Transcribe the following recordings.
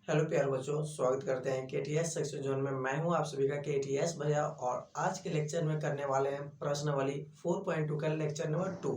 Hello प्यारे बच्चों, स्वागत करते हैं केटीएस सेक्शन जोन में। मैं हूं आप सभी का केटीएस भैया और आज के लेक्चर में करने वाले हैं प्रश्नावली 4.2 का लेक्चर नंबर 2।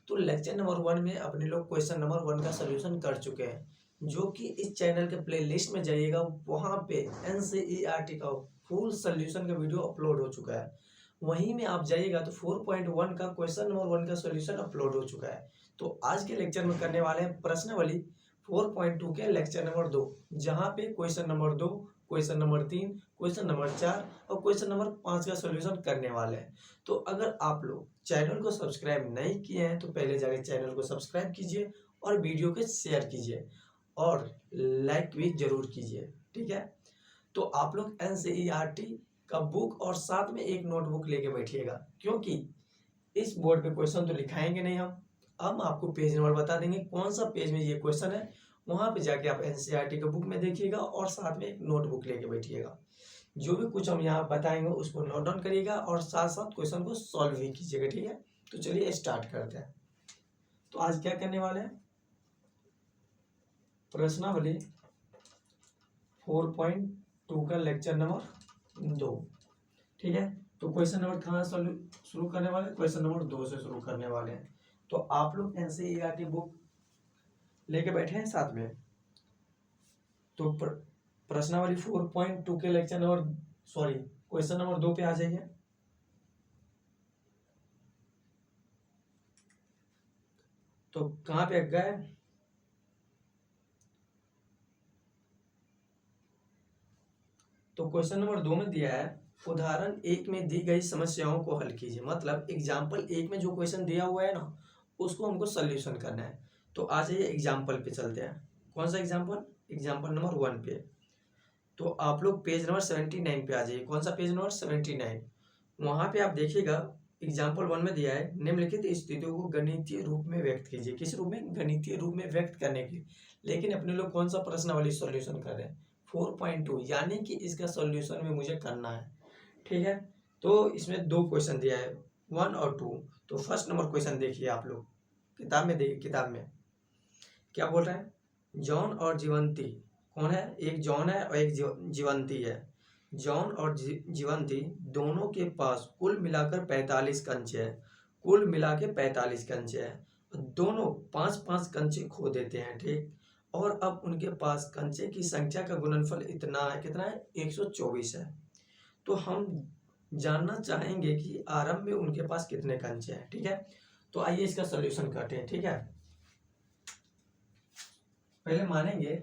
तो लेक्चर नंबर 1 में अपने लोग क्वेश्चन नंबर 1 का सोल्यूशन कर चुके हैं, जो कि इस चैनल के प्ले लिस्ट में जाइएगा, वहाँ पे एनसीईआरटी का फुल सोल्यूशन का वीडियो अपलोड हो चुका है। वहीं में आप जाइएगा तो 4.1 का क्वेश्चन नंबर 1 का सोल्यूशन अपलोड हो चुका है। तो आज के लेक्चर में करने वाले हैं प्रश्नावली 4.2 के लेक्चर नंबर 2, जहाँ पे question number 2, question number 3, question number 4 और क्वेश्चन नंबर 5 का सोल्यूशन करने वाले हैं। तो अगर आप लोग चैनल को सब्सक्राइब नहीं किए हैं तो पहले जाकर चैनल को सब्सक्राइब कीजिए और वीडियो को शेयर कीजिए और लाइक भी जरूर कीजिए, ठीक है। तो आप लोग एनसीईआरटी का बुक और साथ में एक नोटबुक लेके बैठिएगा, क्योंकि इस बोर्ड पे क्वेश्चन तो लिखाएंगे नहीं हम आपको पेज नंबर बता देंगे कौन सा पेज में ये क्वेश्चन है। वहां पे जाके आप एनसीईआरटी का बुक में देखिएगा और साथ में एक नोटबुक लेके बैठिएगा। जो भी कुछ हम यहाँ बताएंगे उसको नोट डाउन करिएगा और साथ साथ क्वेश्चन को सॉल्व भी कीजिएगा, ठीक है। तो चलिए स्टार्ट करते हैं। तो आज क्या करने वाले हैं, प्रश्नावली 4.2 का लेक्चर नंबर 2, ठीक है। तो क्वेश्चन नंबर कहाँ शुरू करने वाले हैं, क्वेश्चन नंबर 2 से शुरू करने वाले हैं। तो आप लोग एनसीईआरटी बुक लेके बैठे हैं साथ में। तो प्रश्नावली 4.2 के लेक्चर नंबर क्वेश्चन नंबर 2 पे आ जाइए। तो कहाँ पे गए, तो क्वेश्चन नंबर 2 में दिया है उदाहरण 1 में दी गई समस्याओं को हल कीजिए। मतलब एग्जाम्पल 1 में जो क्वेश्चन दिया हुआ है ना, उसको हमको सोल्यूशन करना है। तो आ जाइए एग्जाम्पल पे चलते हैं। कौन सा एग्जाम्पल, एग्जाम्पल नंबर 1 पे। तो आप लोग पेज नंबर 79 पे आ जाइए। कौन सा पेज नंबर 79। वहां पे आप देखिएगा एग्जाम्पल 1 में दिया है निम्नलिखित स्थितियों को गणितीय रूप में व्यक्त कीजिए। किस रूप में, गणितीय रूप में व्यक्त करने के। लेकिन अपने लोग कौन सा प्रश्नावली सॉल्यूशन कर रहे हैं, 4.2, यानी कि इसका सॉल्यूशन में मुझे करना है, ठीक है। तो इसमें 2 क्वेश्चन दिया है, 1 और 2। तो फर्स्ट नंबर क्वेश्चन देखिए आप लोग, किताब में देखिए, किताब में क्या बोल रहा है। जॉन और जीवंती, कौन है, एक जॉन है और एक जीवंती है। जॉन और जीवंती दोनों के पास कुल मिलाकर 45 कंचे हैं। कुल मिला के 45 कंचे हैं। दोनों 5-5 कंचे खो देते हैं, ठीक। और अब उनके पास कंचे की संख्या का गुणनफल इतना है, कितना है, 124 है। तो हम जानना चाहेंगे कि आरंभ में उनके पास कितने कंचे हैं, ठीक है। तो आइए इसका सोल्यूशन करते हैं, ठीक है। पहले मानेंगे,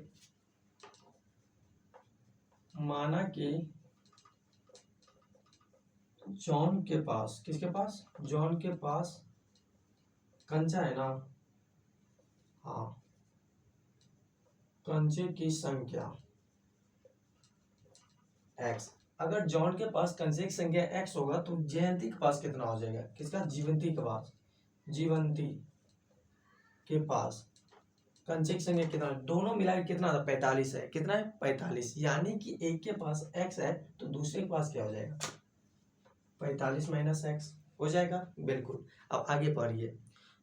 माना कि जॉन के पास, किसके पास, जॉन के पास कंचा है ना, हाँ, कंचे की संख्या x। अगर जॉन के पास कंचे की संख्या x होगा तो जयंती के पास कितना हो जाएगा, किसका, जीवंती के पास। जीवंती के पास कंचे की संख्या कितना, दोनों मिलाकर कितना था, 45 है। कितना है, 45। यानी कि एक के पास x है तो दूसरे के पास क्या हो जाएगा, 45 माइनस एक्स हो जाएगा, बिल्कुल। अब आगे पढ़िए।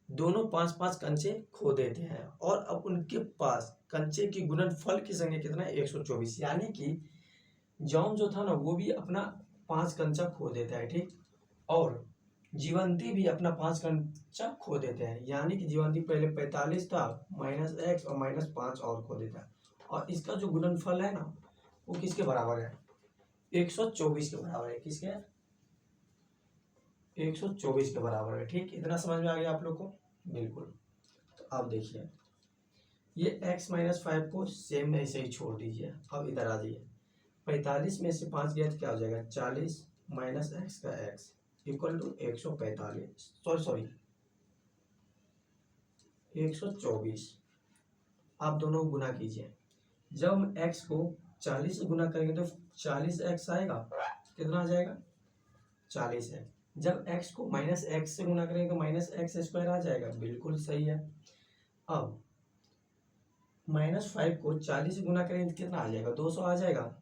दोनों 5-5 कंचे खो देते हैं और अब उनके पास कंचे की गुणनफल की संख्या कितना है, 124। यानी कि जॉन जो था ना, वो भी अपना 5 कंचा खो देता है, ठीक। और जीवंती भी अपना 5 कंचा खो देते हैं। यानी कि जीवंती पहले 45 था, माइनस एक्स और माइनस 5 और खो देता है। और इसका जो गुणनफल है ना, वो किसके बराबर है, 124 के बराबर है। किसके, 124 के बराबर है, ठीक। इतना समझ में आ गया आप लोग को, बिल्कुल। तो अब देखिए, ये x माइनस 5 को सेम ऐसे ही छोड़ दीजिए। अब इधर आ जाइए, 45 में से 5 गया तो क्या हो जाएगा, 40 माइनस एक्स का x इक्वल टू 145, सॉरी 124। आप दोनों को गुना कीजिए। जब हम x को 40 से गुना करेंगे तो 40x आएगा, कितना आ जाएगा, 40 है। जब x को माइनस एक्स से गुना करेंगे तो माइनस एक्स स्क्वायर आ जाएगा, बिल्कुल सही है। अब माइनस 5 को 40 से गुना करेंगे तो कितना आ जाएगा, 200 आ जाएगा,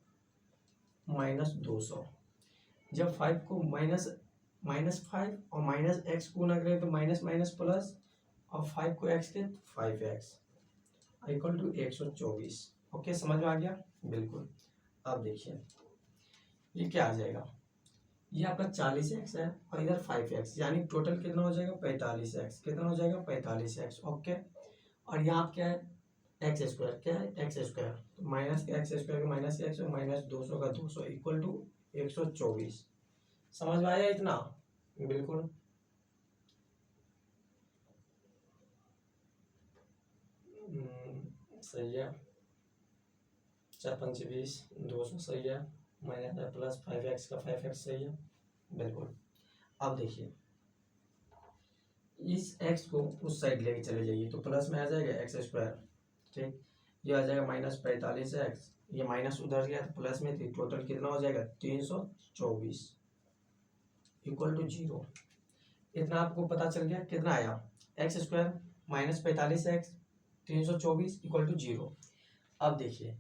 माइनस 200। जब 5 को माइनस 5 और माइनस एक्स को गुना करेंगे तो माइनस माइनस प्लस, और 5 को x के 5x इक्वल टू 124। ओके, समझ में आ गया? बिल्कुल। अब देखिए ये क्या आ जाएगा, ये आपका 40x है और इधर 5x, यानी टोटल कितना हो जाएगा 45x। कितना हो जाएगा 45x। ओके, और यहाँ क्या है एक्स स्क्वायर, क्या है एक्स स्क्वायर, तो माइनस एक्स स्क्वायर का माइनस एक्स, माइनस 200 का 200 इक्वल टू 124। समझ में आया इतना? बिल्कुल। सही है, 4×5 = 20, 200 सही है, माइनस प्लस 5x का 5x सही है, बिल्कुल। अब देखिए इस x को उस साइड लेके चले जाइए तो प्लस में आ जाएगा एक्स स्क्वायर, ठीक, ये आ जाएगा माइनस 45x, ये माइनस उधर गया तो प्लस में थी, टोटल कितना हो जाएगा 324 इक्वल टू 0। इतना आपको पता चल गया, कितना आया X square minus 45x 324 equal to 0। अब देखिए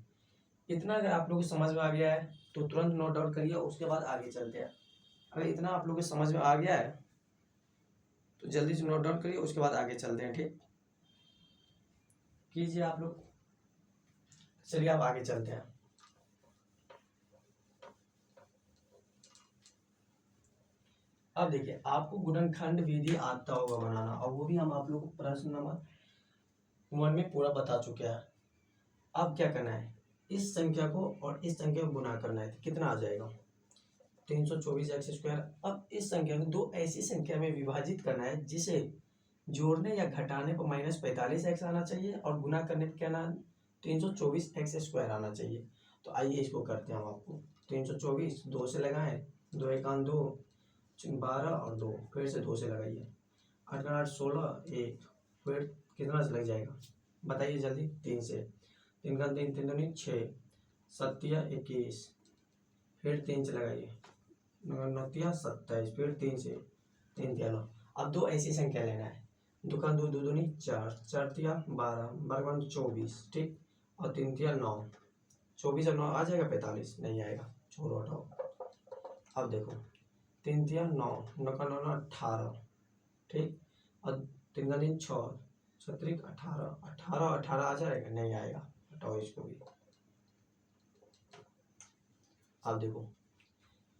इतना अगर आप लोगों को समझ में आ गया है तो तुरंत नोट डाउन करिए, उसके बाद आगे चलते हैं। अगर इतना आप लोगों को समझ में आ गया है तो जल्दी से नोट डाउन करिए, उसके बाद आगे चलते हैं, ठीक कीजिए आप लोग। चलिए आप आगे चलते हैं। अब देखिए आपको गुणनखंड विधि आता होगा बनाना, और वो भी हम आप लोग को प्रश्न नंबर 1 में पूरा बता चुके हैं। अब क्या करना है, इस संख्या को और इस संख्या को गुना करना है, तो कितना आ जाएगा 324x²। अब इस संख्या को दो ऐसी संख्या में विभाजित करना है जिसे जोड़ने या घटाने पर माइनस 45x आना चाहिए और गुना करने पर क्या ना 324x² आना चाहिए। तो आइए इसको करते हैं हम आपको। 324 2 से लगाएं, 2 × 1 2, 12 और 2, फिर से 2 से लगाइए, 8 × 8 16, 1, फिर कितना से लग जाएगा बताइए जल्दी, 3 से, 3 × 3 3 दूनी 6, 7 × 21, फिर 3 से लगाइए, 9 × 27, फिर 3 से, 3 × 9। अब दो ऐसी संख्या लेना है, 2 × 2 2 दूनी 4, 4 × 12, 12 × 24, ठीक, और 3 × 9, 24 और 9 आ जाएगा 45, नहीं आएगा, छोड़ो हटाओ। अब देखो 3 × 9, 9 × 9 18, ठीक, और 3 × 3 6, 7 18, 18 18 आ जाएगा, नहीं आएगा, हटाओ इसको भी। अब देखो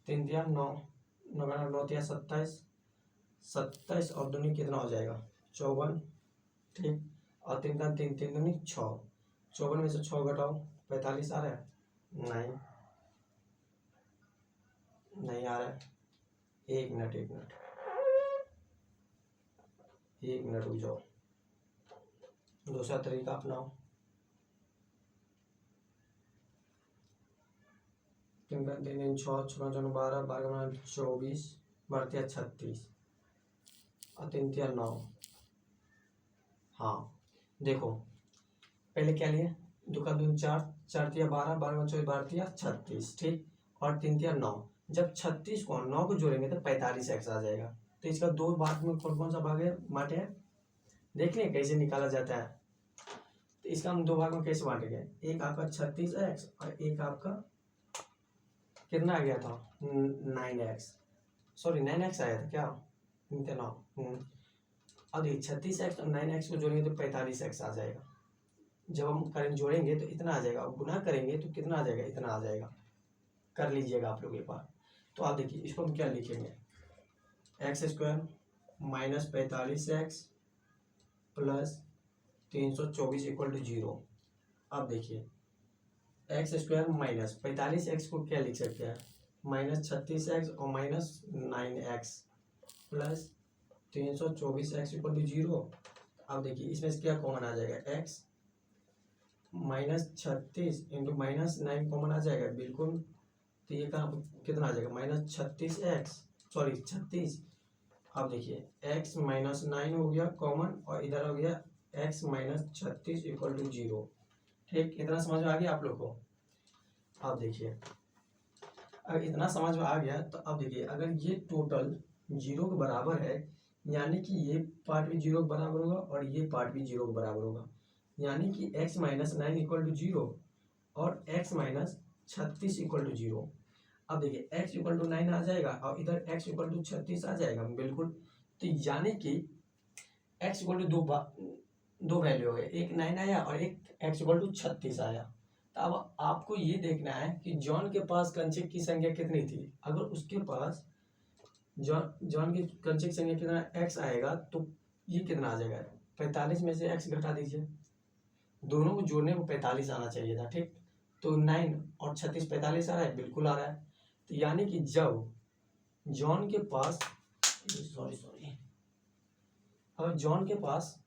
3 × 9, 9 × 9 27, 27 और दूनी कितना हो जाएगा 54, ठीक, और 3 × 3 3 दूनी 6, 54 में से 6 घटाओ 45 आ रहा है, नहीं आ रहा है। एक मिनट रुक जाओ, दूसरा तरीका अपनाओ। 3 × 3 6, 6 × 12, 12 × 24, 12 × 36 और 3 × 9। हाँ देखो पहले क्या लिए, 2 × 2 4, 4 × 12, 12 × 24, 12 × 36, ठीक, और 3 × 9। जब 36 को 9 को जोड़ेंगे तो 45x आ जाएगा। तो इसका दो भाग में कौन कौन सा भाग है बांटे हैं, देख लें कैसे निकाला जाता है। तो इसका हम दो भाग में कैसे बांटेंगे, एक आपका 36x और एक आपका कितना आ गया था 9x, सॉरी 9x आया था क्या, 3 × 9। अब 36x और 9x को जोड़ेंगे तो 45x आ जाएगा। जब हम करेंट जोड़ेंगे तो इतना आ जाएगा, और गुना करेंगे तो कितना आ जाएगा, इतना आ जाएगा। कर लीजिएगा आप लोग एक बार। तो आप देखिए इसको हम क्या लिखेंगे, x² minus 45x plus 324 equal to 0। अब देखिए x² माइनस 45x को क्या लिख सकते हैं, माइनस 36x और minus 9x plus 324x equal to 0। अब देखिए इसमें से क्या कॉमन आ जाएगा, x minus 36 into minus 9 common आ जाएगा, बिल्कुल। तो ये कहाँ कितना आ जाएगा माइनस 36x, सॉरी 36। अब देखिए x माइनस 9 हो गया कॉमन, और इधर हो गया x माइनस 36 इक्वल टू 0, ठीक। इतना समझ में आ गया आप लोग को। अब देखिए अगर इतना समझ में आ गया तो अब देखिए अगर ये टोटल 0 के बराबर है, यानी कि ये पार्ट भी 0 के बराबर होगा और ये पार्ट भी 0 के बराबर होगा, यानी कि x माइनस 9 इक्वल टू 0 और x माइनस 36 इक्वल टू 0। अब देखिए x इक्वल टू 9 आ जाएगा और इधर x इक्वल टू 36 आ जाएगा, बिल्कुल। तो यानी कि x इक्वल टू दो वैल्यू हो गए, एक 9 आया और एक x इक्वल टू 36 आया। तो अब आपको ये देखना है कि जॉन के पास कंचक की संख्या कितनी थी। अगर उसके पास जॉन की कंचक की संख्या कितना एक्स आएगा तो ये कितना आ जाएगा, 45 में से एक्स घटा दीजिए, दोनों को जोड़ने को 45 आना चाहिए था, ठीक। तो 9 और 36 45 आ रहा है, बिल्कुल आ रहा है। तो यानी कि जब जॉन के पास अब जॉन के पास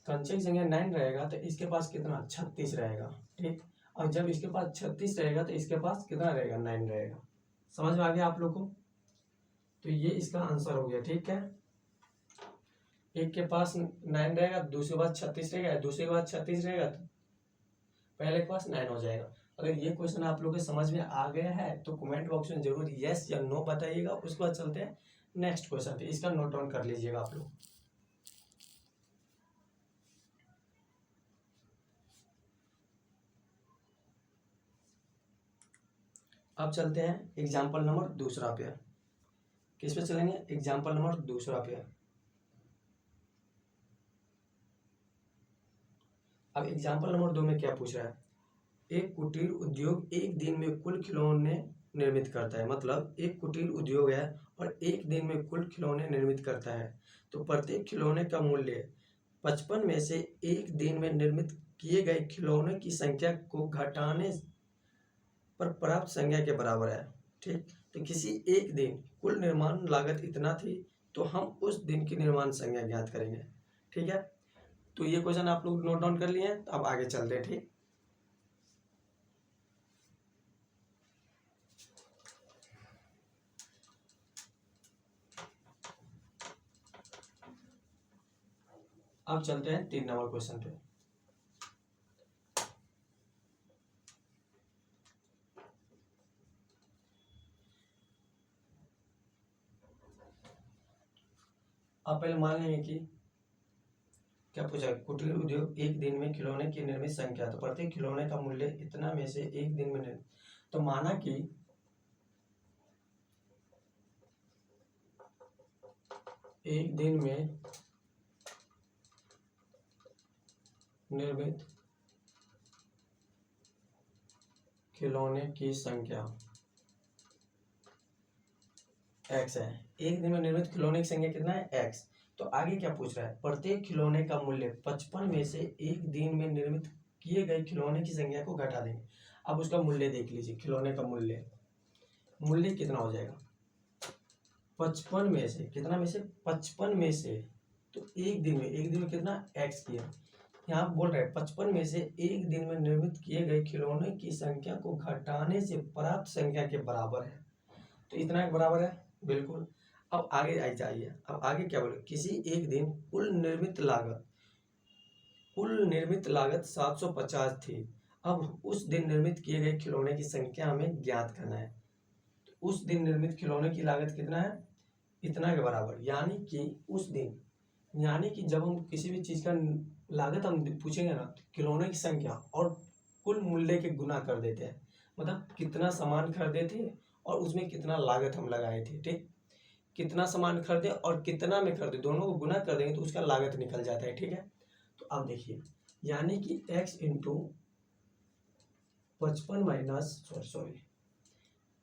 कंचक संख्या 9 रहेगा तो इसके पास कितना 36 रहेगा, ठीक। और जब इसके पास 36 रहेगा तो इसके पास कितना रहेगा 9 रहेगा। समझ में आ गया आप लोग को। तो ये इसका आंसर हो गया, ठीक है। एक के पास 9 रहेगा, दूसरे के पास 36 रहेगा, दूसरे के पास 36 रहेगा तो पहले के पास 9 हो जाएगा। अगर ये क्वेश्चन आप लोग के समझ में आ गया है तो कमेंट बॉक्स में जरूर यस या नो बताइएगा। उसके बाद चलते हैं नेक्स्ट क्वेश्चन पे, इसका नोट डाउन कर लीजिएगा आप लोग। अब चलते हैं एग्जाम्पल नंबर दूसरा पे। किस पे चलेंगे, एग्जाम्पल नंबर दूसरा पे। अब एग्जाम्पल नंबर 2 में क्या पूछ रहा है, एक कुटीर उद्योग एक दिन में कुल खिलौने निर्मित करता है। मतलब एक कुटीर उद्योग है और एक दिन में कुल खिलौने निर्मित करता है, तो प्रत्येक खिलौने का मूल्य 55 में से एक दिन में निर्मित किए गए खिलौने की संख्या को घटाने पर प्राप्त संख्या के बराबर है, ठीक। तो किसी एक दिन कुल निर्माण लागत इतना थी, तो हम उस दिन की निर्माण संख्या ज्ञात करेंगे, ठीक है। तो ये क्वेश्चन आप लोग नोट डाउन कर लिए हैं। तो अब आगे चलते हैं, ठीक। अब चलते हैं 3 नंबर क्वेश्चन पे। आप पहले मान लेंगे कि क्या पूछा, कुटीर उद्योग एक दिन में खिलौने की निर्मित संख्या, तो प्रत्येक खिलौने का मूल्य इतना में से एक दिन में निर्मित। तो माना कि एक दिन में निर्मित खिलौने की संख्या एक्स है। एक दिन में निर्मित खिलौने की संख्या कितना है एक्स। तो आगे क्या पूछ रहा है, प्रत्येक खिलौने का मूल्य 55 में से एक दिन में निर्मित किए गए खिलौने की संख्या को घटा देंगे। अब उसका मूल्य देख लीजिए, खिलौने का मूल्य कितना हो जाएगा 55 में से, कितना में से 55 में से, तो एक दिन में कितना एक्स किया। यहाँ बोल रहे हैं 55 में से एक दिन में निर्मित किए गए खिलौने की संख्या को घटाने से प्राप्त संख्या के बराबर है। तो इतना के बराबर है, बिल्कुल। अब आगे आ जाइए, अब आगे क्या बोले, किसी एक दिन कुल निर्मित लागत 750 थी। अब उस दिन निर्मित किए गए खिलौने की संख्या हमें ज्ञात करना है। तो उस दिन निर्मित खिलौने की लागत कितना है, इतना के बराबर। यानी कि उस दिन, यानी कि जब हम किसी भी चीज का लागत हम पूछेंगे ना, तो खिलौने की संख्या और कुल मूल्य के गुना कर देते हैं। मतलब कितना सामान खरीदे थे और उसमें कितना लागत हम लगाए थे, ठीक। कितना सामान खरीदे और कितना में खरीदे, दोनों को गुना कर देंगे तो उसका लागत निकल जाता है, ठीक है। तो अब देखिए, यानी कि x into 55 minus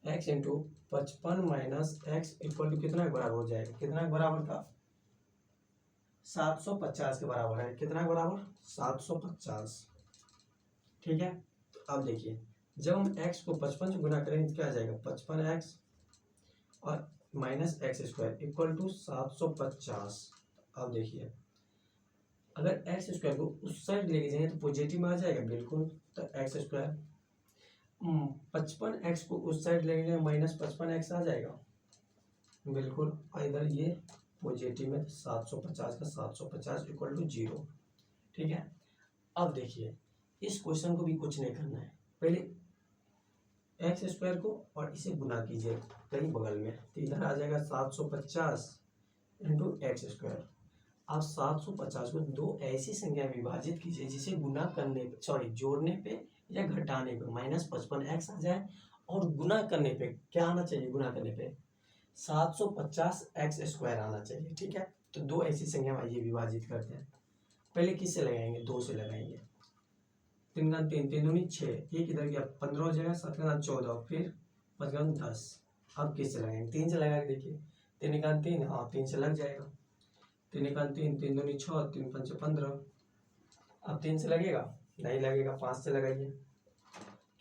x into 55 minus x equal to कितना के बराबर हो जाएगा, कितना के बराबर था 750 के बराबर है। कितना के बराबर 750, ठीक है। तो अब देखिए, जब हम x को 55 से गुना करेंगे तो क्या आ जाएगा 55x और minus x square equal to 750। अब देखिए, अगर एक्स स्क्वायर को उस साइड लेके जाएंगे तो पॉजिटिव में आ जाएगा, बिल्कुल। तो एक्स स्क्वायर 55x को उस साइड लेके जाएंगे माइनस 55x आ जाएगा, बिल्कुल। और इधर ये पॉजिटिव में 750 का 750 इक्वल टू 0, ठीक है। अब देखिए, इस क्वेश्चन को भी कुछ नहीं करना है, पहले एक्स स्क्वायर को और इसे गुना कीजिए कहीं बगल में, तो इधर आ जाएगा 750 इंटू एक्स स्क्वायर। आप 750 को दो ऐसी संख्या में विभाजित कीजिए जिसे गुना करने पे, सॉरी जोड़ने पे या घटाने पे माइनस 55x आ जाए, और गुना करने पे क्या आना चाहिए, गुना करने पे 750x स्क्वायर आना चाहिए, ठीक है। तो दो ऐसी संख्या में ये विभाजित करते हैं। पहले किससे लगाएंगे, 2 से लगाएंगे। 3 का 3, 3 दूनी 6, एक इधर गया 15 हो जाएगा, 7 का 14, फिर 5 का 10। अब किससे लगाएंगे? 3 से लगा के देखिए, 3 का 3, हाँ 3 से लग जाएगा। 3 का 3, 3 दूनी 6, 3 5 15। अब 3 से लगेगा? नहीं लगेगा, 5 से लगाइए।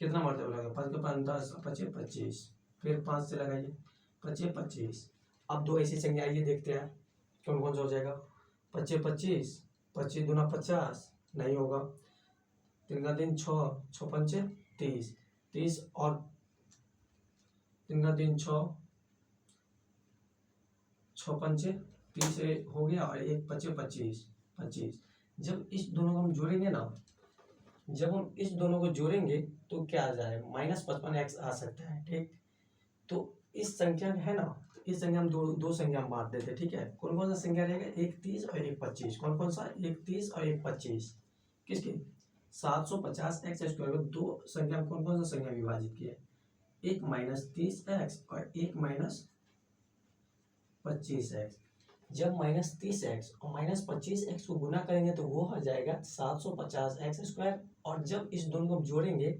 कितना मरतबा लगेगा? 5 के 5 10, 25 25, फिर 5 से लगाइए, 25 25। अब दो ऐसी संख्या आइए देखते हैं कौन कौन सा हो जाएगा। 25 25, 25 दूना 50, नहीं होगा। 3 का 3 6, 6 पंचे 30, 30 और 3 का 3 6, 6 पंचे 30 हो गया, और एक 25 25 25। जब इस दोनों को हम जोड़ेंगे ना, जब हम इस दोनों को जोड़ेंगे तो क्या आ जाएगा? -55x आ सकता है। ठीक, तो इस संख्या है ना, इस संख्या हम दो संख्या हम बांट देते हैं। ठीक है, कौन कौन सा संख्या रहेगा? 1 30 और 1 25। कौन कौन सा? 1 30 और 1 25। किसके? 750x² को दो संख्या में कौन कौन सा संख्या विभाजित किया है? एक -30x और एक -25x। जब -30x और -25x को गुना करेंगे तो वो हो जाएगा 750x²। और जब इस दोनों को जोड़ेंगे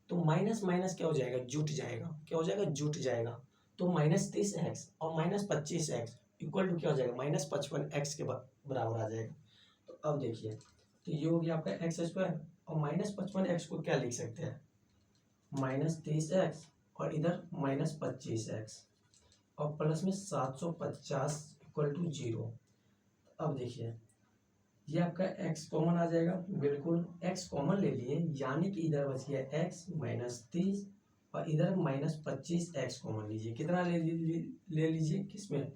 तो माइनस माइनस क्या हो जाएगा? जुट जाएगा। क्या हो जाएगा? जुट जाएगा। तो -30x और -25x इक्वल टू क्या हो जाएगा? -55x के बराबर आ जाएगा। तो अब देखिए, तो ये हो गया आपका x², और -55x को क्या लिख सकते हैं? -30x, और इधर -25x, और प्लस में 750 इक्वल टू 0। अब देखिए, ये आपका x कॉमन आ जाएगा, बिल्कुल x कॉमन ले लिए, यानी कि इधर बच गया x -30 और इधर -25x कॉमन लीजिए। कितना ले लीजिए? किसमें?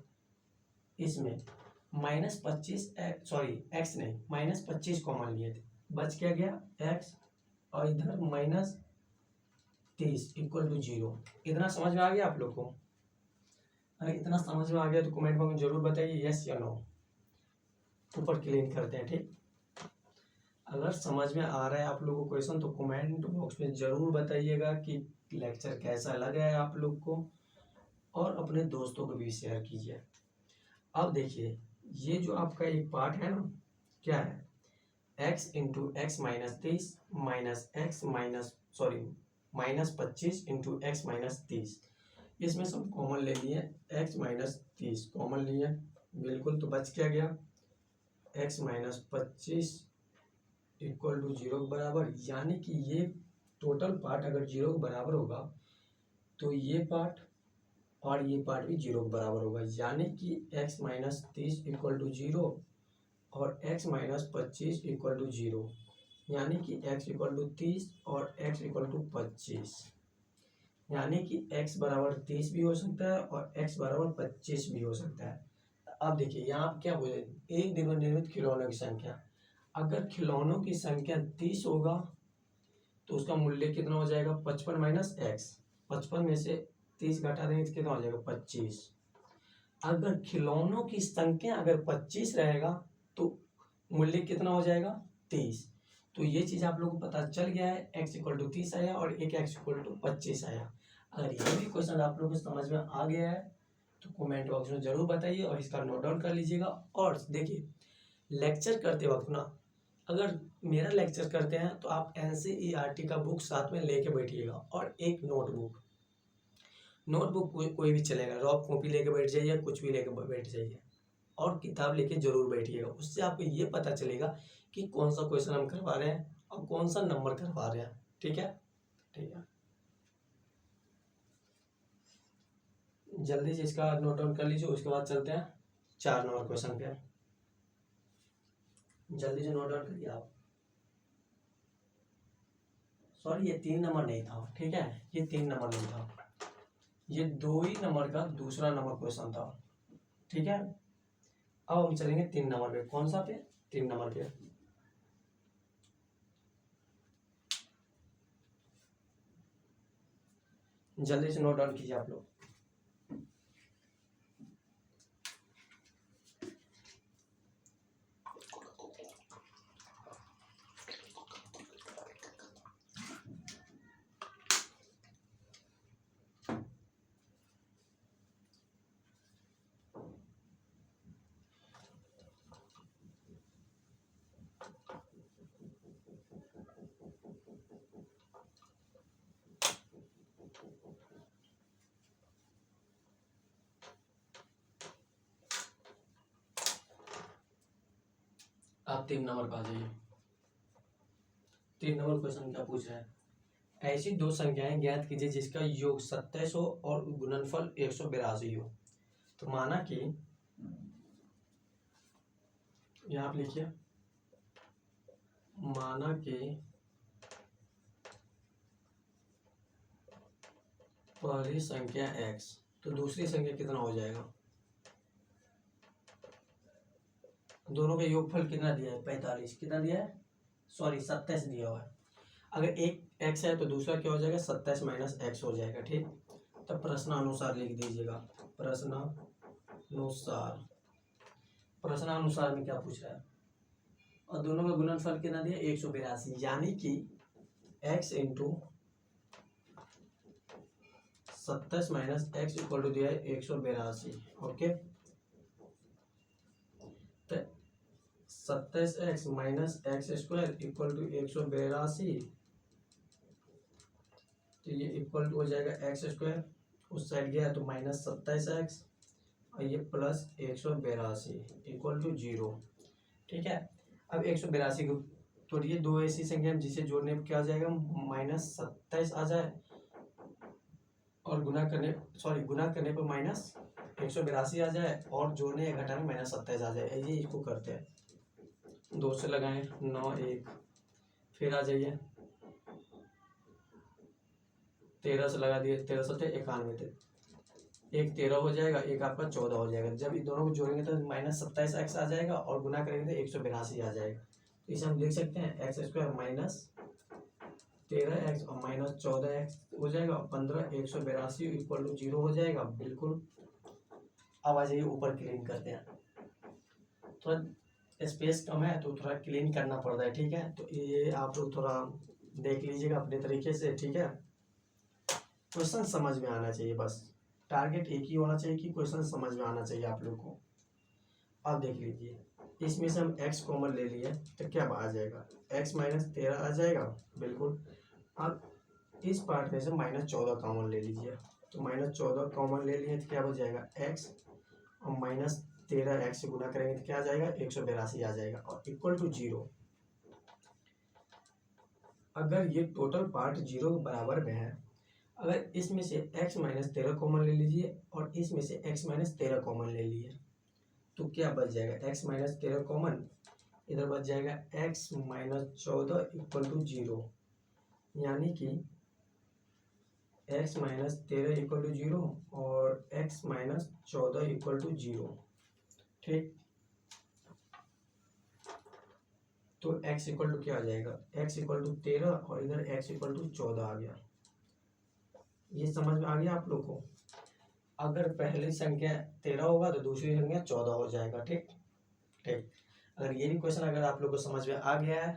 इसमें -25 सॉरी x नहीं, -25 कॉमन लिए थे, बच क्या गया? x, और इधर -30 इक्वल टू 0। इतना समझ में आ गया आप लोग को? अगर इतना समझ में आ गया तो कमेंट बॉक्स में जरूर बताइए यस या नो। ऊपर क्लीन करते हैं। ठीक, अगर समझ में आ रहा है आप लोगों को क्वेश्चन तो कमेंट बॉक्स में जरूर बताइएगा कि लेक्चर कैसा लगा है आप लोग को, और अपने दोस्तों को भी शेयर कीजिए। अब देखिए, ये जो आपका एक पार्ट है ना, क्या है? x into x -30 minus x -25 into x -30। इसमें सब कॉमन ले लिए, x -30 कॉमन लिए, बिल्कुल। तो बच क्या गया? x -25 इक्वल टू 0 के बराबर, यानी कि ये टोटल पार्ट अगर 0 के बराबर होगा तो ये पार्ट और ये पार्ट भी 0 के बराबर होगा, यानी कि x -30 इक्वल टू 0 और x -25 इक्वल टू 0, यानी कि x इक्वल टू 30 और x इक्वल टू 25, यानी कि x बराबर 30 भी हो सकता है और x बराबर 25 भी हो सकता है। अब देखिए, यहाँ आप क्या बोले? एक दिन में निर्मित खिलौनों की संख्या। अगर खिलौनों की संख्या 30 होगा तो उसका मूल्य कितना हो जाएगा? 55 माइनस एक्स। 55 में से 30 घटा देंगे तो कितना हो जाएगा? 25। अगर खिलौनों की संख्या अगर 25 रहेगा तो मूल्य कितना हो जाएगा? 30। तो ये चीज आप लोगों को पता चल गया है, x इक्वल टू 30 आया और एक x इक्वल टू 25 आया। अगर ये भी क्वेश्चन आप लोगों को समझ में आ गया है तो कमेंट बॉक्स में जरूर बताइए और इसका नोट डाउन कर लीजिएगा। और देखिए, लेक्चर करते वक्त ना, अगर मेरा लेक्चर करते हैं तो आप NCERT का बुक साथ में लेके बैठिएगा, और एक नोटबुक कोई भी चलेगा, रफ कॉपी लेके बैठ जाइए, कुछ भी लेके बैठ जाइए, और किताब लेके जरूर बैठिएगा। उससे आपको ये पता चलेगा कि कौन सा क्वेश्चन हम करवा रहे हैं और कौन सा नंबर करवा रहे हैं। ठीक है, ठीक है, जल्दी से इसका नोट डाउन कर लीजिए। उसके बाद चलते हैं 4 नंबर क्वेश्चन पे। जल्दी से नोट डाउन करिए आप। सॉरी, ये 3 नंबर नहीं था। ठीक है, ये 3 नंबर नहीं था, ये 2 ही नंबर का दूसरा नंबर क्वेश्चन था। ठीक है, अब हम चलेंगे 3 नंबर पे। कौन सा पे? 3 नंबर पे। जल्दी से नोट डाउन कीजिए आप लोग। आप 3 नंबर पे आ जाइए। 3 नंबर क्वेश्चन क्या पूछ रहा है, ऐसी दो संख्याएं ज्ञात कीजिए जिसका योग 27 हो और गुणनफल 182 हो। तो माना कि यहाँ आप लिखिए, माना कि पहली संख्या x, तो दूसरी संख्या कितना हो जाएगा, दोनों का योगफल कितना दिया है 45, कितना दिया है, सॉरी 27 दिया हुआ है। अगर एक x है तो दूसरा क्या हो जाएगा 27 माइनस x हो जाएगा। ठीक, तो प्रश्नानुसार लिख दीजिएगा, प्रश्नानुसार। प्रश्नानुसार में क्या पूछ रहा है, और दोनों का गुणनफल कितना दिया 182, यानी कि x into 27 minus x equal to दिया है 182। ओके, तो 27x minus x square equal to 182, तो ये इक्वल टू हो जाएगा एक्स स्क्वायर, उस साइड गया तो माइनस 27x और ये प्लस 182 इक्वल टू 0। ठीक है, अब 182 को तो ये दो ऐसी संख्या जिसे जोड़ने पर क्या आ जाएगा, माइनस 27 आ जाए और गुना करने पर माइनस 182 आ जाए और जोड़ने या घटाने माइनस 27 आ जाए। ये इसको करते हैं, 2 से लगाएं 9 1, फिर आ जाइए 13 से लगा दिए, 13 से 91, एक 13 हो जाएगा, एक आपका 14 हो जाएगा। जब इन दोनों को जोड़ेंगे तो माइनस 27x आ जाएगा और गुना करेंगे तो 182 आ जाएगा। तो इसे हम लिख सकते हैं एक्स स्क्वायर माइनस 13x और माइनस 14x हो जाएगा, 15 182 इक्वल टू 0 हो जाएगा। बिल्कुल, अब आ जाइए ऊपर क्लीन करते हैं, थोड़ा स्पेस कम है तो थोड़ा क्लीन करना पड़ता है। ठीक है, तो ये आप लोग थोड़ा देख लीजिएगा अपने तरीके से। ठीक है, क्वेश्चन समझ में आना चाहिए, बस टारगेट एक ही होना चाहिए कि क्वेश्चन समझ में आना चाहिए आप लोग को। अब देख लीजिए, इसमें से हम x कॉमन ले लिए तो क्या आ जाएगा, x माइनस 13 आ जाएगा। बिल्कुल, अब इस पार्ट में से माइनस 14 कॉमन ले लीजिए, तो माइनस 14 कॉमन ले लिए तो क्या हो जाएगा x और माइनस 13x से गुना करेंगे तो क्या आ जाएगा 182 आ जाएगा और इक्वल टू 0। अगर ये टोटल पार्ट 0 के बराबर में है, अगर इसमें से x माइनस 13 कॉमन ले लीजिए और इसमें से x माइनस 13 कॉमन ले लिए तो क्या बच जाएगा, x माइनस 13 कॉमन, इधर बच जाएगा x माइनस 14 इक्वल टू 0, यानी कि x माइनस 13 इक्वल टू 0 और x माइनस 14 इक्वल टू 0। ठीक, तो x इक्वल टू क्या आ जाएगा, x इक्वल टू 13 और इधर x इक्वल टू 14 आ गया। ये समझ में आ गया आप लोग को। अगर पहली संख्या 13 होगा तो दूसरी संख्या 14 हो जाएगा। ठीक ठीक, अगर ये भी क्वेश्चन अगर आप लोग को समझ में आ गया है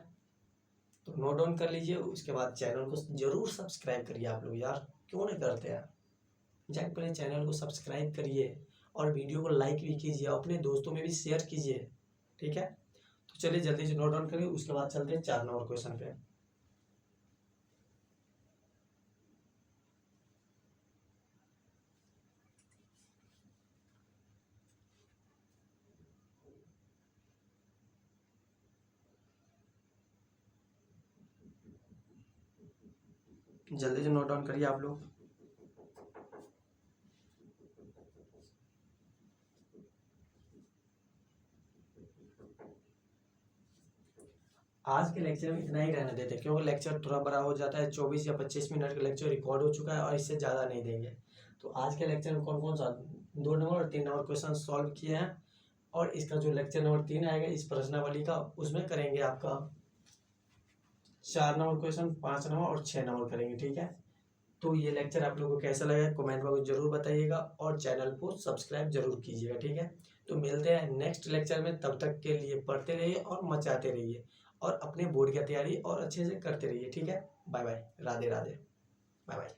तो नोट डाउन कर लीजिए। उसके बाद चैनल को जरूर सब्सक्राइब करिए आप लोग, यार क्यों नहीं करते यार, जाके पहले चैनल को सब्सक्राइब करिए और वीडियो को लाइक भी कीजिए, अपने दोस्तों में भी शेयर कीजिए। ठीक है, तो चलिए जल्दी से नोट डाउन करिए, उसके बाद चलते हैं 4 नंबर क्वेश्चन पे। जल्दी से नोट डाउन करिए आप लोग। आज के लेक्चर में इतना ही रहने देते हैं, क्योंकि लेक्चर थोड़ा बड़ा हो जाता है। 24 या 25 मिनट का लेक्चर रिकॉर्ड हो चुका है और इससे ज़्यादा नहीं देंगे। तो आज के लेक्चर में कौन कौन सा 2 नंबर और 3 नंबर क्वेश्चन सॉल्व किए हैं, और इसका जो लेक्चर नंबर 3 आएगा इस प्रश्नावली का, उसमें करेंगे आपका 4 नंबर क्वेश्चन, 5 नंबर और 6 नंबर करेंगे। ठीक है, तो ये लेक्चर आप लोगों को कैसा लगा कमेंट में जरूर बताइएगा और चैनल को सब्सक्राइब जरूर कीजिएगा। ठीक है, तो मिलते हैं नेक्स्ट लेक्चर में, तब तक के लिए पढ़ते रहिए और मचाते रहिए और अपने बोर्ड की तैयारी और अच्छे से करते रहिए। ठीक है, bye bye, Radhe Radhe, bye bye.